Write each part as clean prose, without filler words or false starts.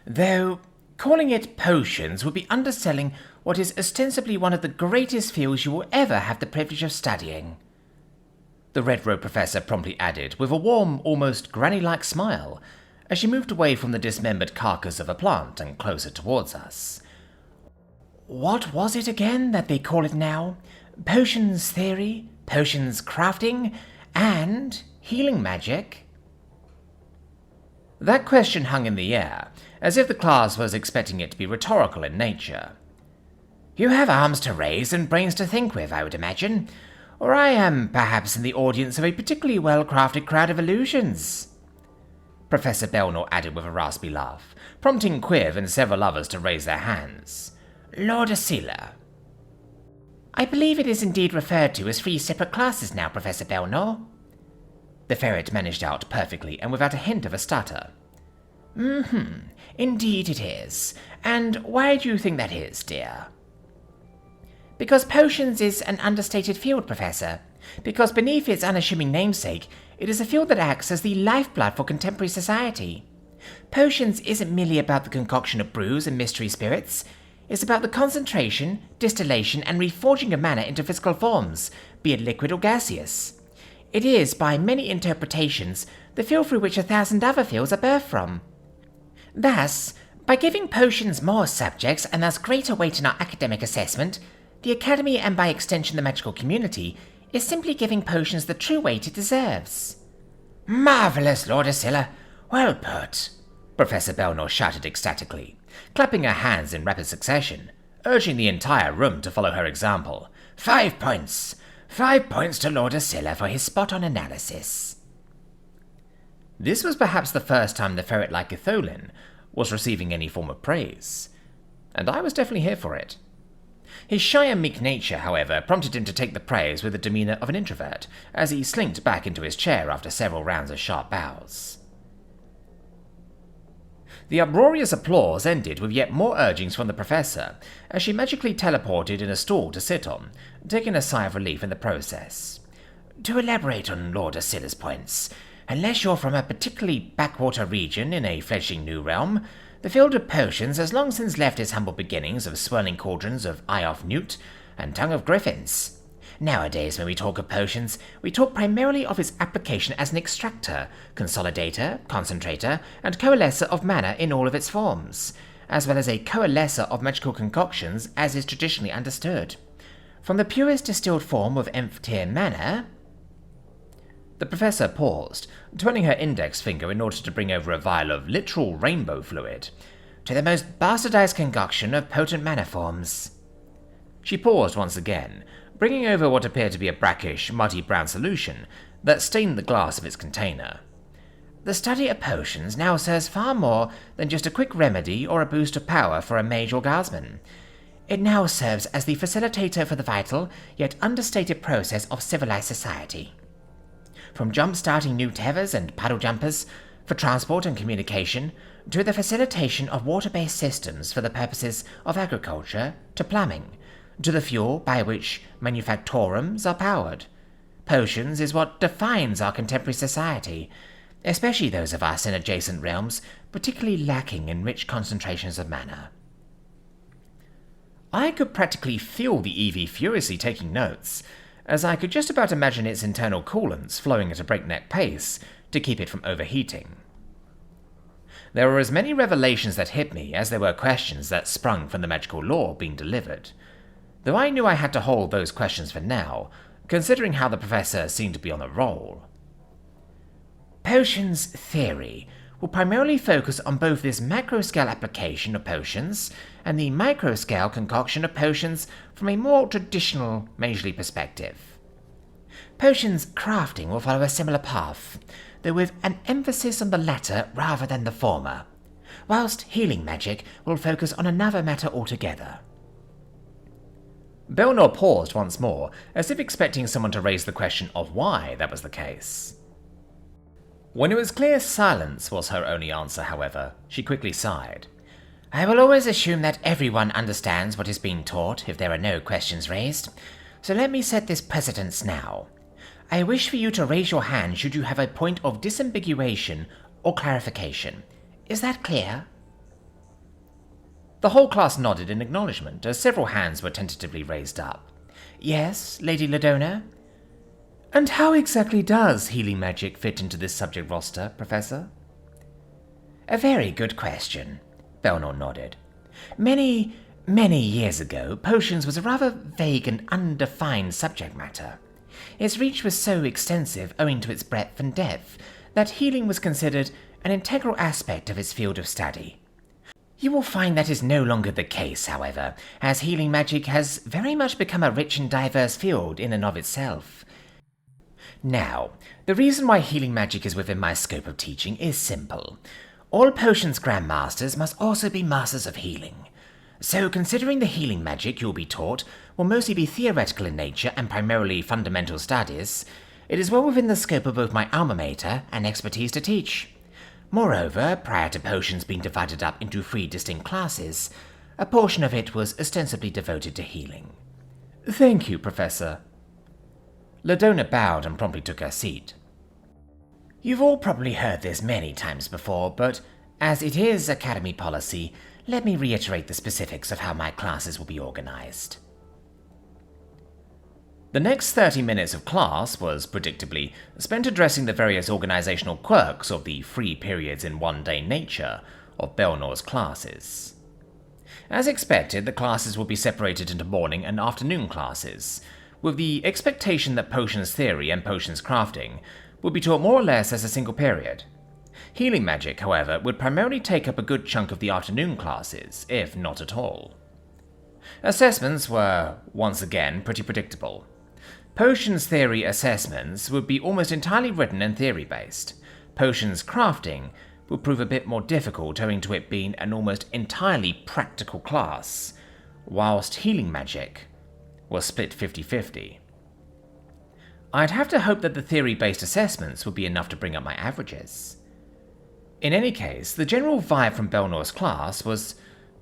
Though calling it potions would be underselling what is ostensibly one of the greatest fields you will ever have the privilege of studying. The red-robed professor promptly added, with a warm, almost granny-like smile, as she moved away from the dismembered carcass of a plant and closer towards us. What was it again that they call it now? Potions theory, potions crafting, and healing magic? That question hung in the air, as if the class was expecting it to be rhetorical in nature. You have arms to raise and brains to think with, I would imagine, or I am perhaps in the audience of a particularly well-crafted crowd of illusions. Professor Belnor added with a raspy laugh, prompting Quiv and several others to raise their hands. Lord Asila. I believe it is indeed referred to as 3 separate classes now, Professor Belnor. The ferret managed out perfectly and without a hint of a stutter. Indeed it is. And why do you think that is, dear? Because potions is an understated field, Professor. Because beneath its unassuming namesake, it is a field that acts as the lifeblood for contemporary society. Potions isn't merely about the concoction of brews and mystery spirits. It's about the concentration, distillation, and reforging of matter into physical forms, be it liquid or gaseous. It is, by many interpretations, the field through which 1,000 other fields are birthed from. Thus, by giving potions more subjects and thus greater weight in our academic assessment, the Academy and by extension the magical community is simply giving potions the true weight it deserves. Marvellous, Lord Asila! Well put! Professor Belnor shouted ecstatically, clapping her hands in rapid succession, urging the entire room to follow her example. 5 points! 5 points to Lord Asila for his spot-on analysis. This was perhaps the first time the ferret-like Itholin was receiving any form of praise, and I was definitely here for it. His shy and meek nature, however, prompted him to take the praise with the demeanour of an introvert, as he slinked back into his chair after several rounds of sharp bows. The uproarious applause ended with yet more urgings from the professor, as she magically teleported in a stool to sit on, taking a sigh of relief in the process. To elaborate on Lord Asila's points, unless you're from a particularly backwater region in a fledgling new realm, the field of potions has long since left its humble beginnings of swirling cauldrons of eye of newt and tongue of griffins. Nowadays, when we talk of potions, we talk primarily of its application as an extractor, consolidator, concentrator, and coalescer of mana in all of its forms, as well as a coalescer of magical concoctions as is traditionally understood. From the purest distilled form of nth-tier mana... The professor paused, twirling her index finger in order to bring over a vial of literal rainbow fluid, to the most bastardized concoction of potent mana forms. She paused once again, bringing over what appeared to be a brackish, muddy brown solution that stained the glass of its container. The study of potions now serves far more than just a quick remedy or a boost of power for a mage or guardsman. It now serves as the facilitator for the vital, yet understated process of civilized society. From jump-starting new tethers and puddle jumpers for transport and communication, to the facilitation of water-based systems for the purposes of agriculture, to plumbing, to the fuel by which manufactorums are powered. Potions is what defines our contemporary society, especially those of us in adjacent realms, particularly lacking in rich concentrations of mana. I could practically feel the EV furiously taking notes, as I could just about imagine its internal coolants flowing at a breakneck pace to keep it from overheating. There were as many revelations that hit me as there were questions that sprung from the magical lore being delivered, though I knew I had to hold those questions for now, considering how the professor seemed to be on a roll. Potions theory will primarily focus on both this macro-scale application of potions and the micro-scale concoction of potions from a more traditional magely perspective. Potions crafting will follow a similar path, though with an emphasis on the latter rather than the former, whilst healing magic will focus on another matter altogether. Belnor paused once more, as if expecting someone to raise the question of why that was the case. When it was clear silence was her only answer, however, she quickly sighed. I will always assume that everyone understands what is being taught if there are no questions raised, so let me set this precedence now. I wish for you to raise your hand should you have a point of disambiguation or clarification. Is that clear? The whole class nodded in acknowledgement, as several hands were tentatively raised up. Yes, Lady Ladona? And how exactly does healing magic fit into this subject roster, Professor? A very good question, Belnor nodded. Many years ago, potions was a rather vague and undefined subject matter. Its reach was so extensive owing to its breadth and depth that healing was considered an integral aspect of its field of study. You will find that is no longer the case, however, as healing magic has very much become a rich and diverse field in and of itself. Now, the reason why healing magic is within my scope of teaching is simple. All potions grandmasters must also be masters of healing. So, considering the healing magic you'll be taught will mostly be theoretical in nature and primarily fundamental studies, it is well within the scope of both my alma mater and expertise to teach. Moreover, prior to potions being divided up into 3 distinct classes, a portion of it was ostensibly devoted to healing. Thank you, Professor. Ladona bowed and promptly took her seat. You've all probably heard this many times before, but as it is Academy policy, let me reiterate the specifics of how my classes will be organized. The next 30 minutes of class was, predictably, spent addressing the various organizational quirks of the 3 periods in one-day nature of Belnor's classes. As expected, the classes will be separated into morning and afternoon classes, with the expectation that potions theory and potions crafting would be taught more or less as a single period. Healing magic, however, would primarily take up a good chunk of the afternoon classes, if not at all. Assessments were, once again, pretty predictable. Potions theory assessments would be almost entirely written and theory-based. Potions crafting would prove a bit more difficult owing to it being an almost entirely practical class, whilst healing magic was split 50-50. I'd have to hope that the theory-based assessments would be enough to bring up my averages. In any case, the general vibe from Belnor's class was,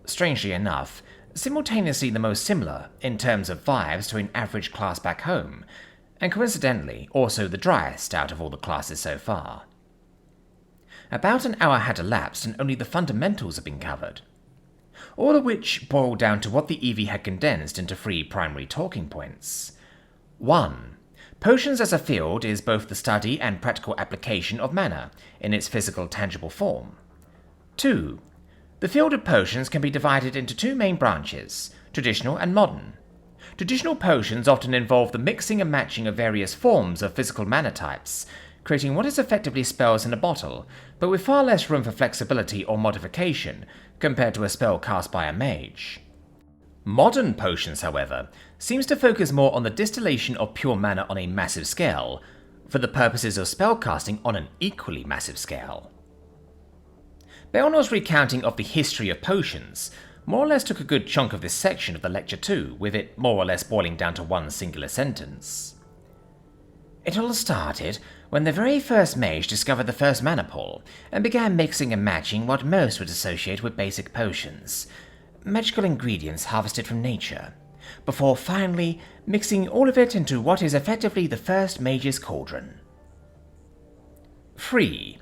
strangely enough, simultaneously the most similar in terms of vibes to an average class back home, and coincidentally also the driest out of all the classes so far. About an hour had elapsed and only the fundamentals had been covered, all of which boiled down to what the EV had condensed into 3 primary talking points. 1. Potions as a field is both the study and practical application of mana in its physical tangible form. 2. The field of potions can be divided into 2 main branches, traditional and modern. Traditional potions often involve the mixing and matching of various forms of physical mana types, creating what is effectively spells in a bottle, but with far less room for flexibility or modification compared to a spell cast by a mage. Modern potions, however, seems to focus more on the distillation of pure mana on a massive scale, for the purposes of spellcasting on an equally massive scale. Belnor's recounting of the history of potions more or less took a good chunk of this section of the lecture too, with it more or less boiling down to one singular sentence. It all started when the very first mage discovered the first mana pool, and began mixing and matching what most would associate with basic potions, magical ingredients harvested from nature, before finally mixing all of it into what is effectively the first mage's cauldron. 3.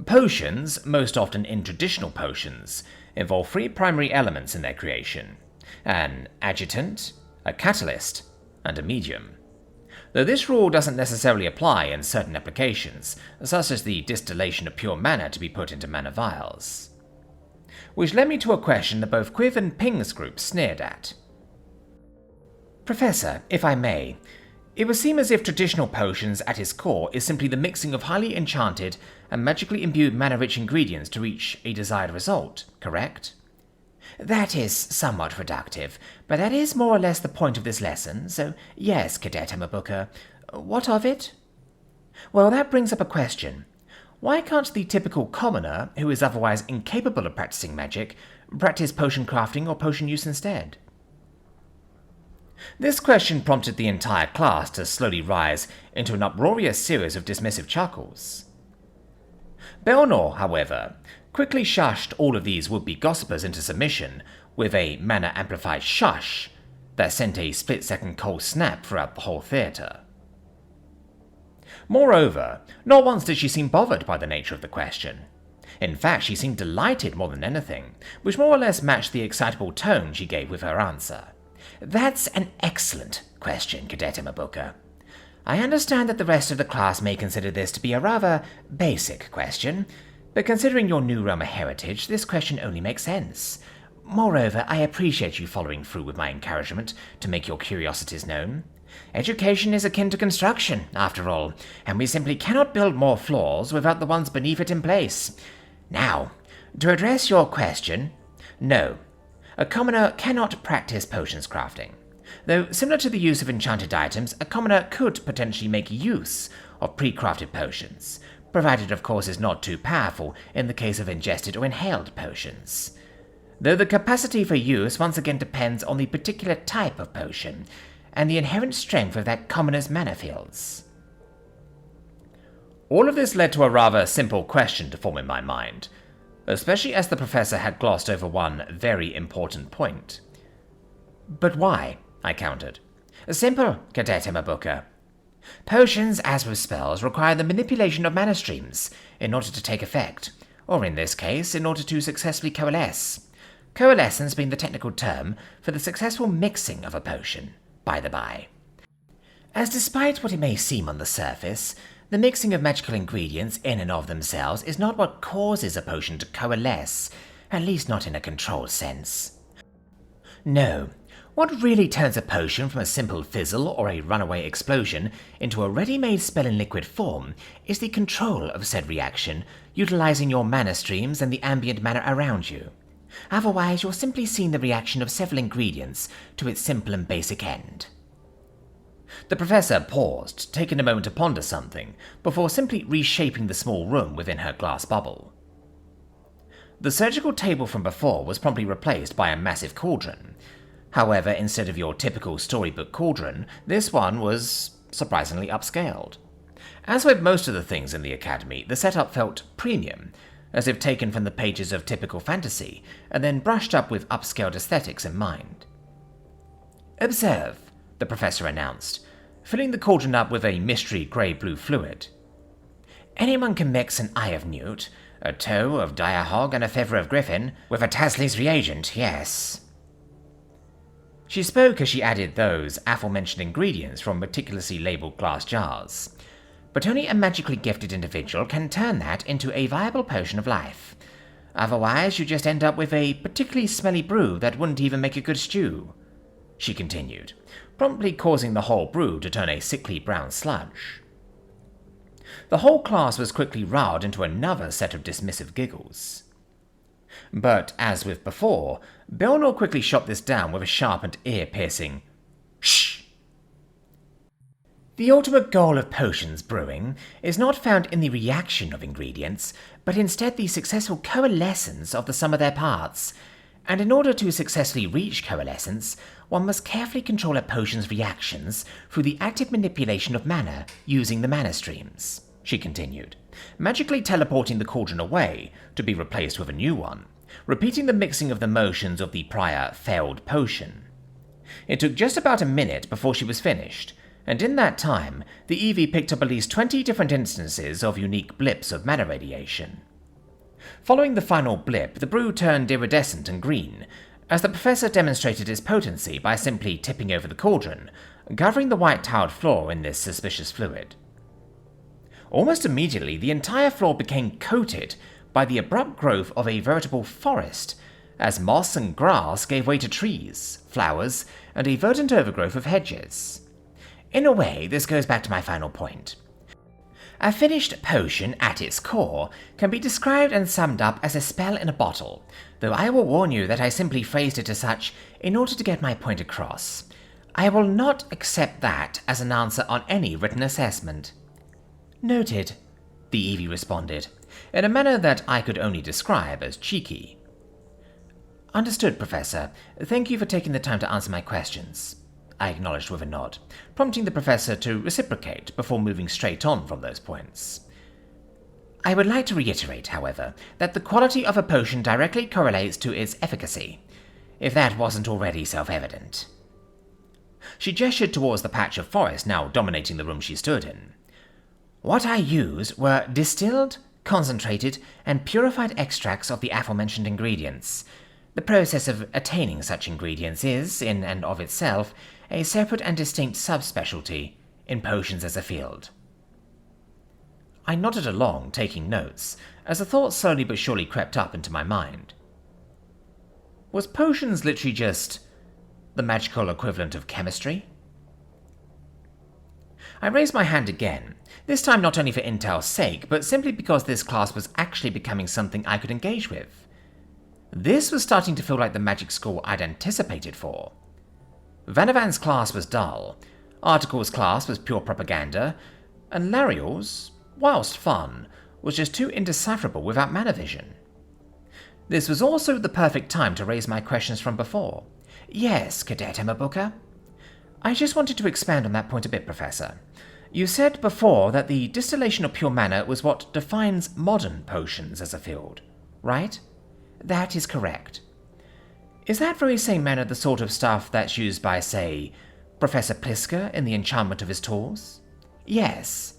Potions, most often in traditional potions, involve 3 primary elements in their creation: an adjutant, a catalyst, and a medium. Though this rule doesn't necessarily apply in certain applications, such as the distillation of pure mana to be put into mana vials. Which led me to a question that both Quiv and Ping's group sneered at. Professor, if I may, it would seem as if traditional potions at its core is simply the mixing of highly enchanted and magically imbued mana-rich ingredients to reach a desired result, correct? That is somewhat reductive, but that is more or less the point of this lesson, so yes, Cadet Hammerbucker. What of it? Well, that brings up a question. Why can't the typical commoner, who is otherwise incapable of practicing magic, practice potion crafting or potion use instead? This question prompted the entire class to slowly rise into an uproarious series of dismissive chuckles. Belnor, however, quickly shushed all of these would-be gossipers into submission with a mana-amplified shush that sent a split-second cold snap throughout the whole theatre. Moreover, not once did she seem bothered by the nature of the question. In fact, she seemed delighted more than anything, which more or less matched the excitable tone she gave with her answer. That's an excellent question, Cadet Imabuka. I understand that the rest of the class may consider this to be a rather basic question, but considering your New Roma heritage, this question only makes sense. Moreover, I appreciate you following through with my encouragement to make your curiosities known. Education is akin to construction, after all, and we simply cannot build more floors without the ones beneath it in place. Now, to address your question, no, a commoner cannot practice potions crafting. Though similar to the use of enchanted items, a commoner could potentially make use of pre-crafted potions, provided of course is not too powerful in the case of ingested or inhaled potions. Though the capacity for use once again depends on the particular type of potion, and the inherent strength of that commoner's mana fields. All of this led to a rather simple question to form in my mind, especially as the professor had glossed over one very important point. But why? I countered. Simple, Cadet Imabuka. Potions, as with spells, require the manipulation of mana streams in order to take effect, or in this case, in order to successfully coalesce. Coalescence being the technical term for the successful mixing of a potion, by the by. As despite what it may seem on the surface, the mixing of magical ingredients in and of themselves is not what causes a potion to coalesce, at least not in a controlled sense. No, what really turns a potion from a simple fizzle or a runaway explosion into a ready-made spell in liquid form is the control of said reaction, utilizing your mana streams and the ambient mana around you. Otherwise, you're simply seeing the reaction of several ingredients to its simple and basic end. The professor paused, taking a moment to ponder something, before simply reshaping the small room within her glass bubble. The surgical table from before was promptly replaced by a massive cauldron. However, instead of your typical storybook cauldron, this one was surprisingly upscaled. As with most of the things in the academy, the setup felt premium, as if taken from the pages of typical fantasy, and then brushed up with upscaled aesthetics in mind. Observe, the professor announced, filling the cauldron up with a mystery grey-blue fluid. Anyone can mix an eye of newt, a toe of dire hog, and a feather of griffin with a Tasley's reagent, yes. She spoke as she added those aforementioned ingredients from meticulously labelled glass jars. But only a magically gifted individual can turn that into a viable potion of life. Otherwise, you just end up with a particularly smelly brew that wouldn't even make a good stew, she continued, promptly causing the whole brew to turn a sickly brown sludge. The whole class was quickly riled into another set of dismissive giggles. But, as with before, Belnor quickly shot this down with a sharp and ear-piercing "Shh!" The ultimate goal of potions brewing is not found in the reaction of ingredients, but instead the successful coalescence of the sum of their parts. And in order to successfully reach coalescence, one must carefully control a potion's reactions through the active manipulation of mana using the mana streams, she continued, magically teleporting the cauldron away to be replaced with a new one, repeating the mixing of the motions of the prior failed potion. It took just about a minute before she was finished, and in that time, the Eevee picked up at least 20 different instances of unique blips of mana radiation. Following the final blip, the brew turned iridescent and green, as the professor demonstrated its potency by simply tipping over the cauldron, covering the white-tiled floor in this suspicious fluid. Almost immediately, the entire floor became coated by the abrupt growth of a veritable forest, as moss and grass gave way to trees, flowers, and a verdant overgrowth of hedges. In a way, this goes back to my final point. A finished potion, at its core, can be described and summed up as a spell in a bottle, though I will warn you that I simply phrased it as such in order to get my point across. I will not accept that as an answer on any written assessment. Noted, the Eevee responded, in a manner that I could only describe as cheeky. Understood, Professor. Thank you for taking the time to answer my questions, I acknowledged with a nod, prompting the professor to reciprocate before moving straight on from those points. I would like to reiterate, however, that the quality of a potion directly correlates to its efficacy, if that wasn't already self-evident. She gestured towards the patch of forest now dominating the room she stood in. What I used were distilled, concentrated, and purified extracts of the aforementioned ingredients. The process of attaining such ingredients is, in and of itself, a separate and distinct subspecialty in potions as a field. I nodded along, taking notes, as a thought slowly but surely crept up into my mind. Was potions literally just the magical equivalent of chemistry? I raised my hand again, this time not only for intel's sake, but simply because this class was actually becoming something I could engage with. This was starting to feel like the magic school I'd anticipated for. Vanavan's class was dull, Article's class was pure propaganda, and Lariel's, whilst fun, was just too indecipherable without manavision. This was also the perfect time to raise my questions from before. Yes, Cadet Emma Booker? I just wanted to expand on that point a bit, Professor. You said before that the distillation of pure mana was what defines modern potions as a field, right? That is correct. Is that very same mana the sort of stuff that's used by, say, Professor Plisker in the enchantment of his tools? Yes.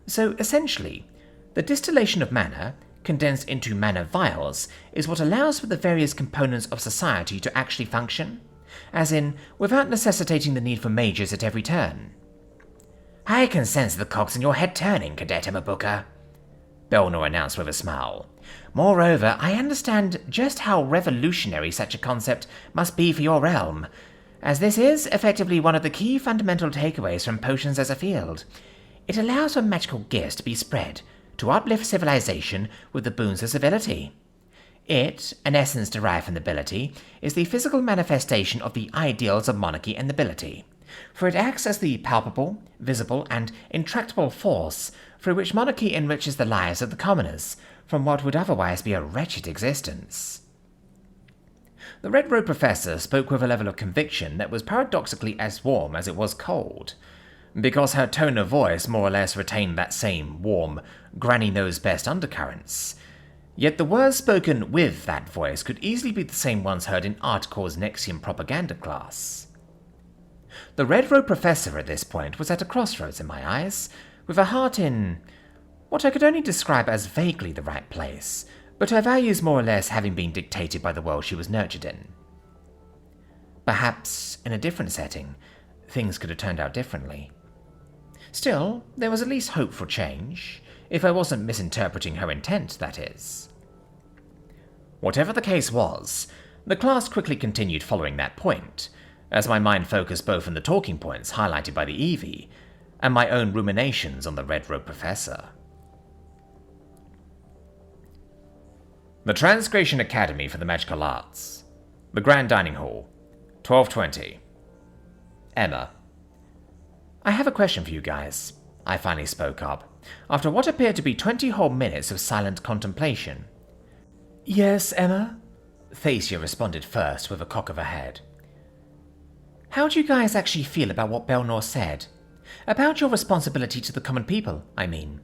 So essentially, the distillation of mana, condensed into mana vials, is what allows for the various components of society to actually function, as in, without necessitating the need for mages at every turn. I can sense the cogs in your head turning, Cadet Emma Booker, Belnor announced with a smile. Moreover, I understand just how revolutionary such a concept must be for your realm, as this is effectively one of the key fundamental takeaways from potions as a field. It allows for magical gifts to be spread, to uplift civilization with the boons of civility. It, an essence derived from nobility, is the physical manifestation of the ideals of monarchy and nobility, for it acts as the palpable, visible, and intractable force through which monarchy enriches the lives of the commoners from what would otherwise be a wretched existence. The Red Robe Professor spoke with a level of conviction that was paradoxically as warm as it was cold, because her tone of voice more or less retained that same warm, granny-knows-best undercurrents. Yet the words spoken with that voice could easily be the same ones heard in Article's Nexium propaganda class. The Red Robe Professor at this point was at a crossroads in my eyes, with her heart in what I could only describe as vaguely the right place, but her values more or less having been dictated by the world she was nurtured in. Perhaps, in a different setting, things could have turned out differently. Still, there was at least hope for change, if I wasn't misinterpreting her intent, that is. Whatever the case was, the class quickly continued following that point, as my mind focused both on the talking points highlighted by the Eevee, and my own ruminations on the Red Robe Professor. The Transgration Academy for the Magical Arts. The Grand Dining Hall. 12:20. Emma. I have a question for you guys, I finally spoke up, after what appeared to be 20 whole minutes of silent contemplation. Yes, Emma? Thacia responded first with a cock of her head. How do you guys actually feel about what Belnor said? About your responsibility to the common people, I mean.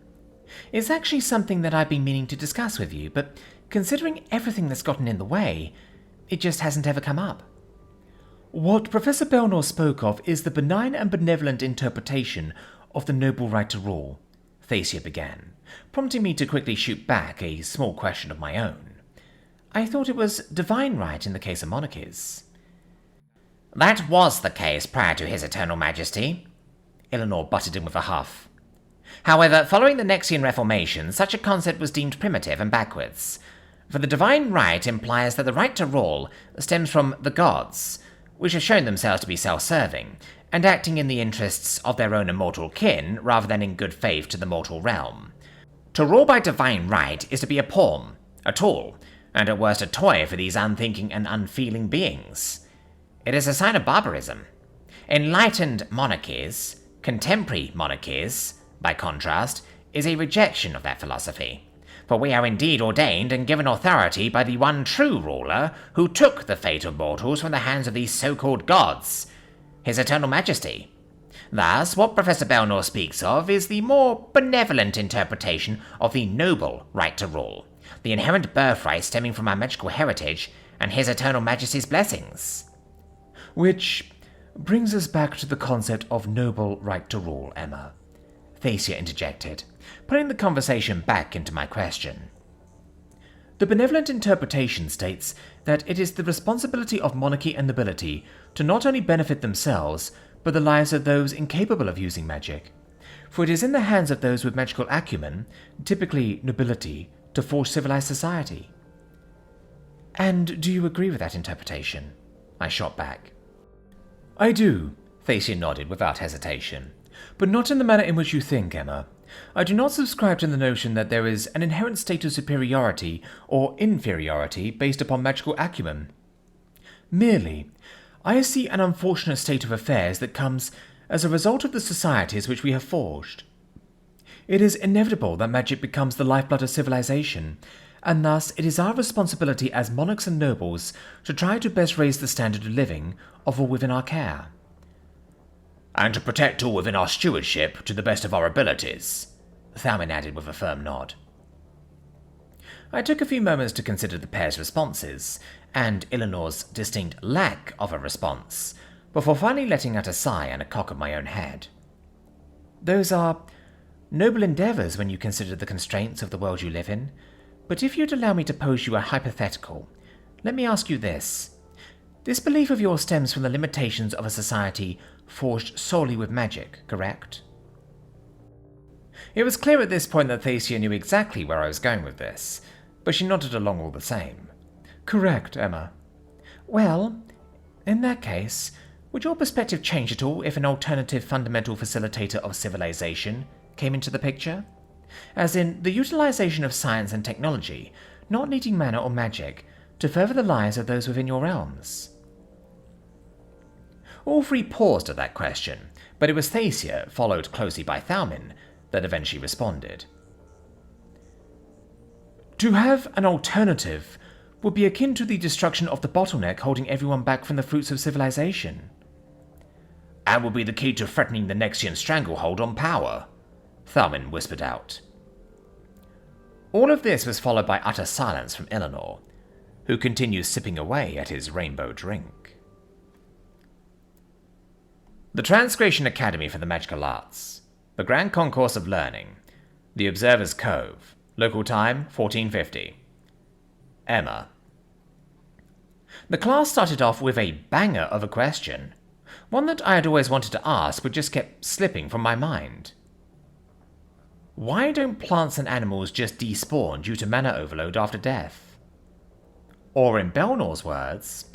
It's actually something that I've been meaning to discuss with you, but considering everything that's gotten in the way, it just hasn't ever come up. What Professor Belnor spoke of is the benign and benevolent interpretation of the noble right to rule, Thacia began, prompting me to quickly shoot back a small question of my own. I thought it was divine right in the case of monarchies. That was the case prior to His Eternal Majesty, Eleanor butted in with a huff. However, following the Nexian Reformation, such a concept was deemed primitive and backwards, for the divine right implies that the right to rule stems from the gods, which have shown themselves to be self-serving, and acting in the interests of their own immortal kin rather than in good faith to the mortal realm. To rule by divine right is to be a pawn, a tool, and at worst a toy for these unthinking and unfeeling beings. It is a sign of barbarism. Enlightened monarchies, contemporary monarchies, by contrast, is a rejection of that philosophy. For we are indeed ordained and given authority by the one true ruler who took the fate of mortals from the hands of these so-called gods, His Eternal Majesty. Thus, what Professor Belnor speaks of is the more benevolent interpretation of the noble right to rule, the inherent birthright stemming from our magical heritage and His Eternal Majesty's blessings. Which brings us back to the concept of noble right to rule, Emma, Thacia interjected, putting the conversation back into my question. The benevolent interpretation states that it is the responsibility of monarchy and nobility to not only benefit themselves, but the lives of those incapable of using magic. For it is in the hands of those with magical acumen, typically nobility, to forge civilized society. And do you agree with that interpretation? I shot back. I do, Thacia nodded without hesitation. But not in the manner in which you think, Emma. I do not subscribe to the notion that there is an inherent state of superiority or inferiority based upon magical acumen. Merely, I see an unfortunate state of affairs that comes as a result of the societies which we have forged. It is inevitable that magic becomes the lifeblood of civilization, and thus it is our responsibility as monarchs and nobles to try to best raise the standard of living of all within our care. And to protect all within our stewardship to the best of our abilities, Thalmin added with a firm nod. I took a few moments to consider the pair's responses, and Eleanor's distinct lack of a response, before finally letting out a sigh and a cock of my own head. Those are noble endeavours when you consider the constraints of the world you live in, but if you'd allow me to pose you a hypothetical, let me ask you this. This belief of yours stems from the limitations of a society forged solely with magic, correct? It was clear at this point that Thacia knew exactly where I was going with this, but she nodded along all the same. Correct, Emma. Well, in that case, would your perspective change at all if an alternative fundamental facilitator of civilization came into the picture? As in, the utilization of science and technology, not needing mana or magic, to further the lives of those within your realms. All three paused at that question, but it was Thacia, followed closely by Thalmin, that eventually responded. To have an alternative would be akin to the destruction of the bottleneck holding everyone back from the fruits of civilization. And will be the key to threatening the Nexian stranglehold on power, Thalmin whispered out. All of this was followed by utter silence from Eleanor, who continued sipping away at his rainbow drink. The Transgration Academy for the Magical Arts. The Grand Concourse of Learning. The Observer's Cove. Local time, 1450. Emma. The class started off with a banger of a question. One that I had always wanted to ask but just kept slipping from my mind. Why don't plants and animals just despawn due to mana overload after death? Or in Belnor's words,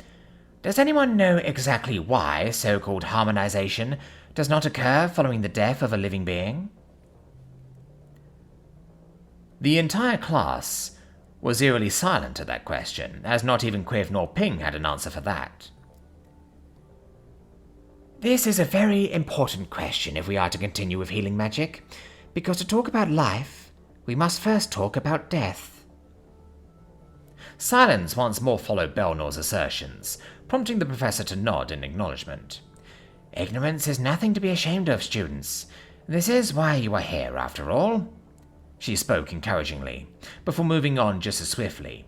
does anyone know exactly why so-called harmonization does not occur following the death of a living being? The entire class was eerily silent at that question, as not even Quiv nor Ping had an answer for that. This is a very important question if we are to continue with healing magic, because to talk about life, we must first talk about death. Silence once more followed Belnor's assertions, prompting the professor to nod in acknowledgement. Ignorance is nothing to be ashamed of, students. This is why you are here, after all. She spoke encouragingly, before moving on just as swiftly.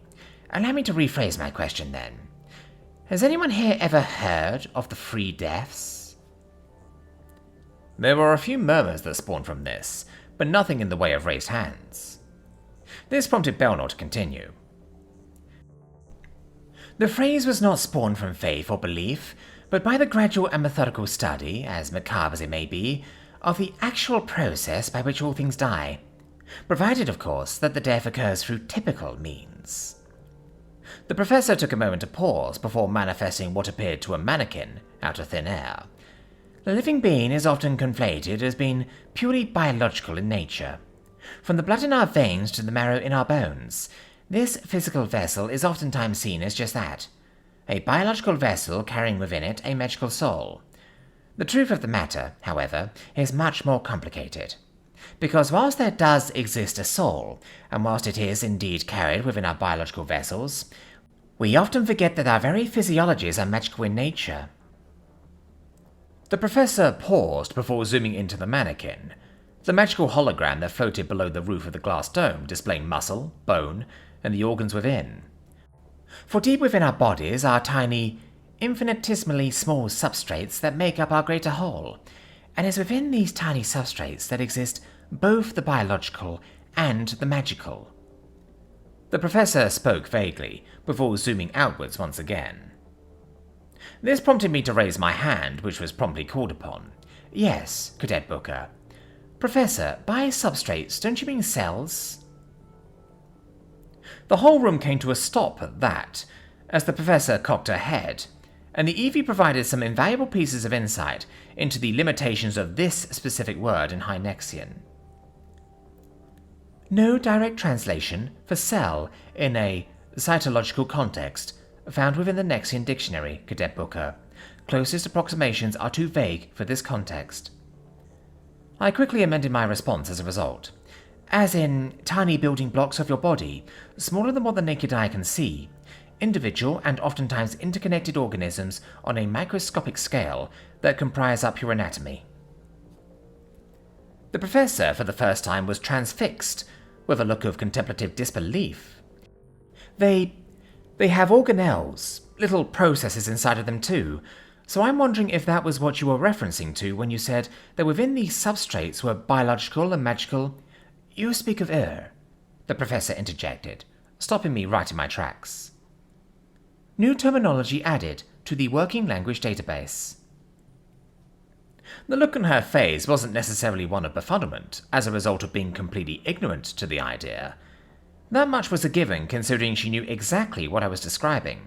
Allow me to rephrase my question then. Has anyone here ever heard of the 3 deaths? There were a few murmurs that spawned from this, but nothing in the way of raised hands. This prompted Belnor to continue. The phrase was not spawned from faith or belief, but by the gradual and methodical study, as macabre as it may be, of the actual process by which all things die, provided, of course, that the death occurs through typical means. The professor took a moment to pause before manifesting what appeared to a mannequin out of thin air. The living being is often conflated as being purely biological in nature. From the blood in our veins to the marrow in our bones, this physical vessel is oftentimes seen as just that, a biological vessel carrying within it a magical soul. The truth of the matter, however, is much more complicated. Because whilst there does exist a soul, and whilst it is indeed carried within our biological vessels, we often forget that our very physiologies are magical in nature. The professor paused before zooming into the mannequin, the magical hologram that floated below the roof of the glass dome displaying muscle, bone, and the organs within. For deep within our bodies are tiny, infinitesimally small substrates that make up our greater whole, and it's within these tiny substrates that exist both the biological and the magical. The professor spoke vaguely, before zooming outwards once again. This prompted me to raise my hand, which was promptly called upon. Yes, Cadet Booker. Professor, by substrates, don't you mean cells? The whole room came to a stop at that, as the professor cocked her head, and the Eevee provided some invaluable pieces of insight into the limitations of this specific word in High Nexian. No direct translation for cell in a cytological context found within the Nexian dictionary, Cadet Booker. Closest approximations are too vague for this context. I quickly amended my response as a result. As in tiny building blocks of your body, smaller than what the naked eye can see, individual and oftentimes interconnected organisms on a microscopic scale that comprise up your anatomy. The professor, for the first time, was transfixed, with a look of contemplative disbelief. They have organelles, little processes inside of them too, so I'm wondering if that was what you were referencing to when you said that within these substrates were biological and magical. You speak of the professor interjected, stopping me right in my tracks. New terminology added to the working language database. The look on her face wasn't necessarily one of befuddlement, as a result of being completely ignorant to the idea. That much was a given, considering she knew exactly what I was describing.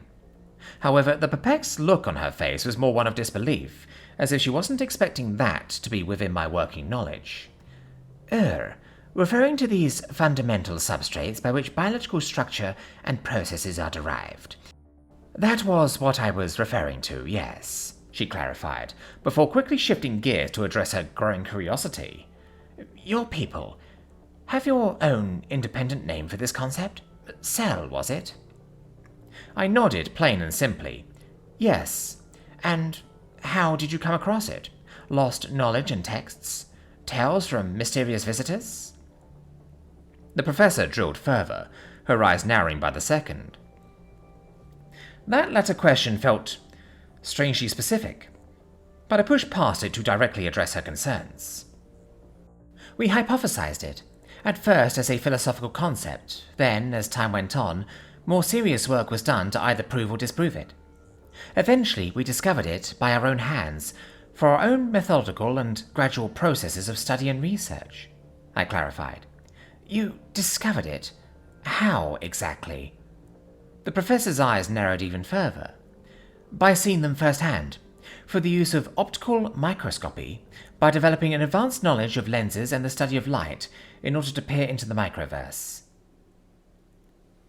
However, the perplexed look on her face was more one of disbelief, as if she wasn't expecting that to be within my working knowledge. Referring to these fundamental substrates by which biological structure and processes are derived. That was what I was referring to, yes, she clarified, before quickly shifting gears to address her growing curiosity. Your people have your own independent name for this concept? Cell, was it? I nodded, plain and simply. Yes. And how did you come across it? Lost knowledge and texts? Tales from mysterious visitors? The professor drilled further, her eyes narrowing by the second. That latter question felt strangely specific, but I pushed past it to directly address her concerns. We hypothesized it, at first as a philosophical concept, then, as time went on, more serious work was done to either prove or disprove it. Eventually, we discovered it by our own hands, for our own methodical and gradual processes of study and research, I clarified. You discovered it? How exactly? The professor's eyes narrowed even further. By seeing them firsthand, for the use of optical microscopy, by developing an advanced knowledge of lenses and the study of light in order to peer into the microverse.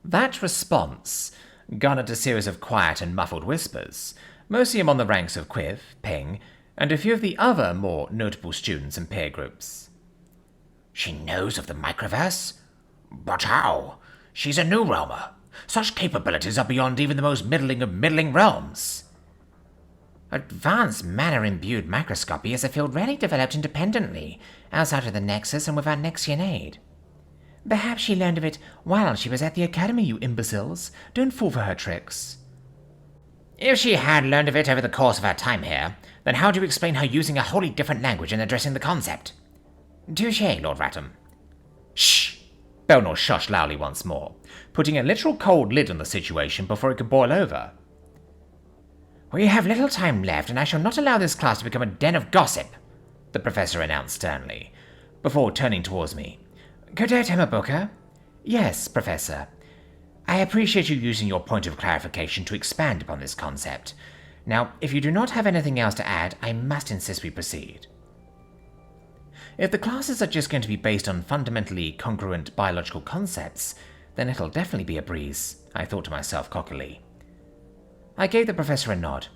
That response garnered a series of quiet and muffled whispers, mostly among the ranks of Quiv, Ping, and a few of the other more notable students and peer groups. She knows of the microverse? But how? She's a new realmer. Such capabilities are beyond even the most middling of middling realms. Advanced mana-imbued microscopy is a field rarely developed independently, outside of the Nexus and without Nexian aid. Perhaps she learned of it while she was at the Academy, you imbeciles. Don't fall for her tricks. If she had learned of it over the course of her time here, then how do you explain her using a wholly different language in addressing the concept? Touché, Lord Ratham. Shh! Belnor shushed loudly once more, putting a literal cold lid on the situation before it could boil over. We have little time left, and I shall not allow this class to become a den of gossip, the professor announced sternly, before turning towards me. Cadet Emma Booker? Yes, Professor. I appreciate you using your point of clarification to expand upon this concept. Now, if you do not have anything else to add, I must insist we proceed. If the classes are just going to be based on fundamentally congruent biological concepts, then it'll definitely be a breeze, I thought to myself cockily. I gave the professor a nod.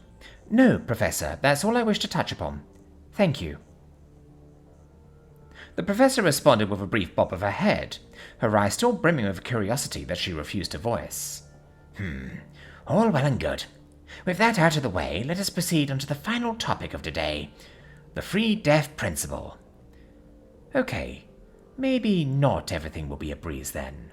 No, Professor, that's all I wish to touch upon. Thank you. The professor responded with a brief bob of her head, her eyes still brimming with curiosity that she refused to voice. All well and good. With that out of the way, let us proceed on to the final topic of today, the free death principle. Okay, maybe not everything will be a breeze then.